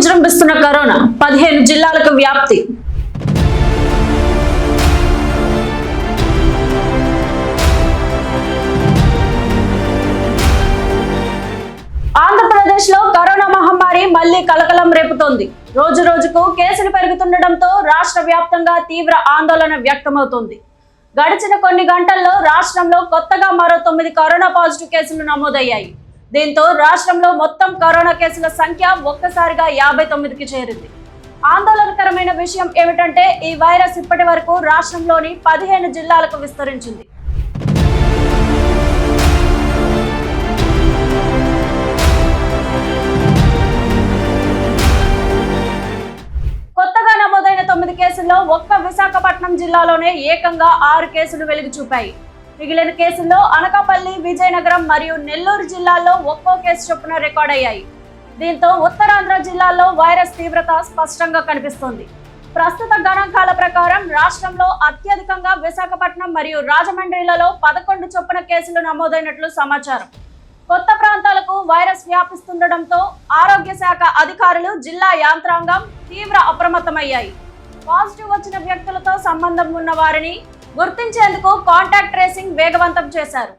విజృంభిస్తున్న కరోనా 15 జిల్లాలకు వ్యాప్తి. ఆంధ్రప్రదేశ్ లో కరోనా మహమ్మారి మళ్లీ కలకలం రేపుతోంది. రోజు రోజుకు కేసులు పెరుగుతుండటంతో రాష్ట్ర వ్యాప్తంగా తీవ్ర ఆందోళన వ్యక్తమవుతోంది. గడిచిన కొన్ని గంటల్లో రాష్ట్రంలో కొత్తగా మరో 9 కరోనా పాజిటివ్ కేసులు నమోదయ్యాయి. దీంతో రాష్ట్రంలో మొత్తం కరోనా కేసుల సంఖ్య ఒక్కసారిగా 59కి చేరింది. ఆందోళనకరమైన విషయం ఏమిటంటే ఈ వైరస్ ఇప్పటి వరకు రాష్ట్రంలోని 15 జిల్లాలకు విస్తరించింది. కొత్తగా నమోదైన 9 కేసుల్లో ఒక్క విశాఖపట్నం జిల్లాలోనే ఏకంగా 6 కేసులు వెలుగు చూపాయి. మిగిలిన కేసుల్లో అనకాపల్లి, విజయనగరం మరియు నెల్లూరు జిల్లాల్లో ఒక్కో కేసు చొప్పున రికార్డయ్యాయి. దీంతో ఉత్తరాంధ్ర జిల్లాల్లో వైరస్ తీవ్రత స్పష్టంగా కనిపిస్తోంది. ప్రస్తుత గణాంకాల ప్రకారం రాష్ట్రంలో అత్యధికంగా విశాఖపట్నం మరియు రాజమండ్రిలలో 11 చొప్పున కేసులు నమోదైనట్లు సమాచారం. కొత్త ప్రాంతాలకు వైరస్ వ్యాపిస్తుండటంతో ఆరోగ్య శాఖ అధికారులు, జిల్లా యంత్రాంగం తీవ్ర అప్రమత్తమయ్యాయి. పాజిటివ్ వచ్చిన వ్యక్తులతో సంబంధం ఉన్న వారిని గుర్తించేందుకు కాంటాక్ట్ ట్రేసింగ్ వేగవంతం చేశారు.